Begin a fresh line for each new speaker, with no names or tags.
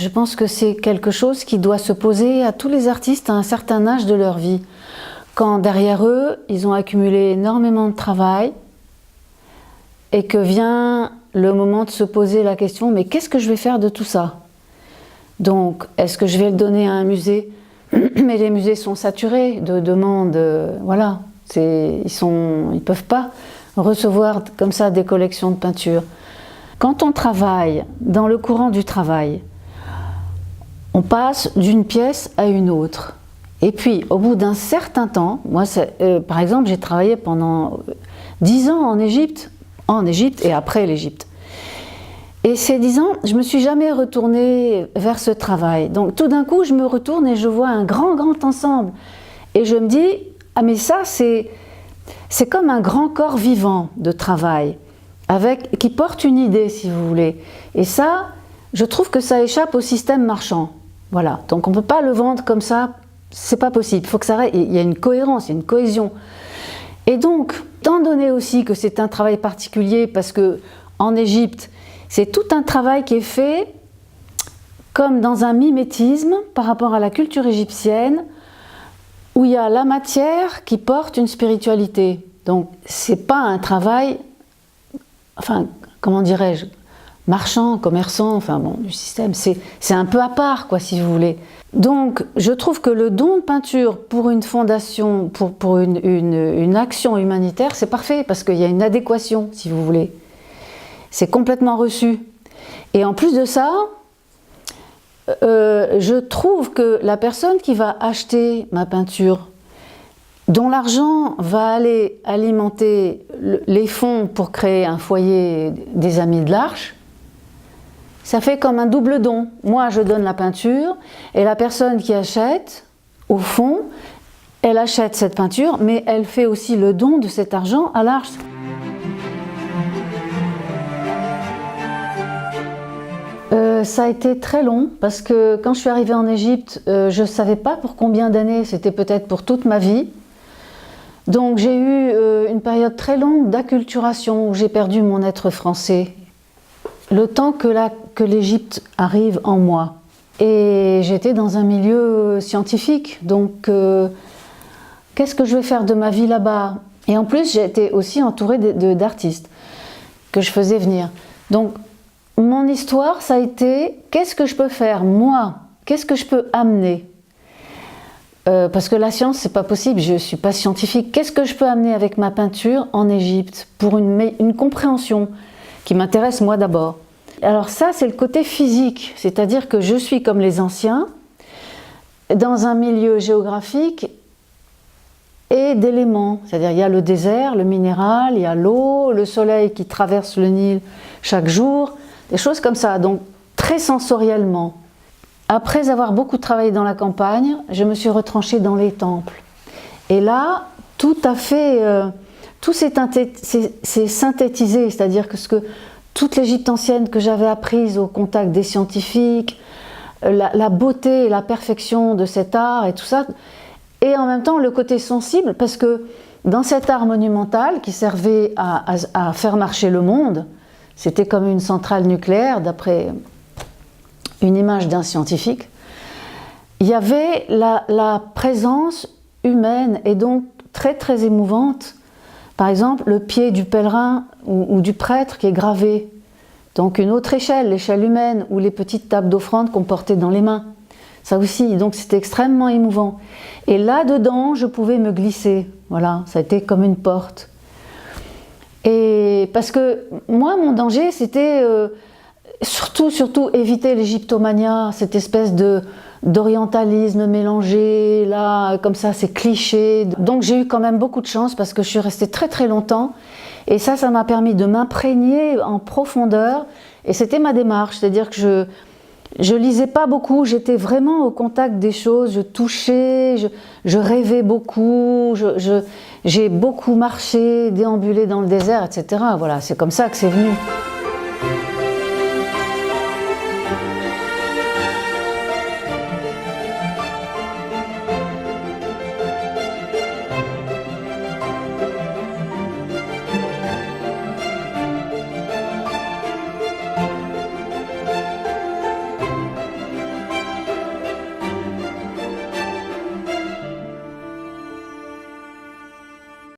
Je pense que c'est quelque chose qui doit se poser à tous les artistes à un certain âge de leur vie. Quand derrière eux, ils ont accumulé énormément de travail et que vient le moment de se poser la question, mais qu'est-ce que je vais faire de tout ça? Donc, est-ce que je vais le donner à un musée? Mais les musées sont saturés de demandes, voilà. Ils ne peuvent pas recevoir comme ça des collections de peinture. Quand on travaille dans le courant du travail, on passe d'une pièce à une autre. Et puis, au bout d'un certain temps, moi, par exemple, j'ai travaillé pendant 10 ans en Égypte et après l'Égypte. Et ces 10 ans, je ne me suis jamais retournée vers ce travail. Donc tout d'un coup, je me retourne et je vois un grand ensemble. Et je me dis, ah mais ça, c'est comme un grand corps vivant de travail, qui porte une idée, si vous voulez. Et ça, je trouve que ça échappe au système marchand. Voilà, donc on ne peut pas le vendre comme ça, c'est pas possible. Il faut que ça reste, il y a une cohérence, il y a une cohésion. Et donc, étant donné aussi que c'est un travail particulier, parce que en Égypte, c'est tout un travail qui est fait comme dans un mimétisme par rapport à la culture égyptienne, où il y a la matière qui porte une spiritualité. Donc, c'est pas un travail, enfin, comment dirais-je, marchand, commerçant, enfin bon, du système, c'est un peu à part, quoi, si vous voulez. Donc, je trouve que le don de peinture pour une fondation, pour une action humanitaire, c'est parfait, parce qu'il y a une adéquation, si vous voulez. C'est complètement reçu. Et en plus de ça, je trouve que la personne qui va acheter ma peinture, dont l'argent va aller alimenter les fonds pour créer un foyer des Amis de l'Arche, ça fait comme un double don. Moi, je donne la peinture, et la personne qui achète, au fond, elle achète cette peinture, mais elle fait aussi le don de cet argent à l'Arche. Ça a été très long, parce que quand je suis arrivée en Égypte, je ne savais pas pour combien d'années, c'était peut-être pour toute ma vie. Donc j'ai eu une période très longue d'acculturation, où j'ai perdu mon être français. Le temps que l'Égypte arrive en moi. Et j'étais dans un milieu scientifique, donc qu'est-ce que je vais faire de ma vie là-bas? Et en plus, j'étais aussi entourée d'artistes que je faisais venir. Donc, mon histoire, ça a été, qu'est-ce que je peux faire, moi? Qu'est-ce que je peux amener? Parce que la science, c'est pas possible, je suis pas scientifique. Qu'est-ce que je peux amener avec ma peinture en Égypte pour une compréhension qui m'intéresse moi d'abord? Alors ça, c'est le côté physique, c'est-à-dire que je suis comme les anciens, dans un milieu géographique et d'éléments. C'est-à-dire il y a le désert, le minéral, il y a l'eau, le soleil qui traverse le Nil chaque jour, des choses comme ça, donc très sensoriellement. Après avoir beaucoup travaillé dans la campagne, je me suis retranchée dans les temples. Et là, tout s'est synthétisé, c'est-à-dire que toute l'Égypte ancienne que j'avais apprise au contact des scientifiques, la beauté et la perfection de cet art et tout ça, et en même temps le côté sensible, parce que dans cet art monumental qui servait à faire marcher le monde, c'était comme une centrale nucléaire, d'après une image d'un scientifique, il y avait la présence humaine et donc très émouvante. Par exemple, le pied du pèlerin ou du prêtre qui est gravé. Donc une autre échelle, l'échelle humaine, ou les petites tables d'offrande qu'on portait dans les mains. Ça aussi, donc c'était extrêmement émouvant. Et là-dedans, je pouvais me glisser. Voilà, ça a été comme une porte. Et parce que moi, mon danger, c'était surtout éviter l'égyptomania, cette espèce d'orientalisme mélangé, là, comme ça, c'est cliché. Donc j'ai eu quand même beaucoup de chance parce que je suis restée très longtemps. Et ça m'a permis de m'imprégner en profondeur. Et c'était ma démarche, c'est-à-dire que je lisais pas beaucoup, j'étais vraiment au contact des choses, je touchais, je rêvais beaucoup, j'ai beaucoup marché, déambulé dans le désert, etc. Voilà, c'est comme ça que c'est venu.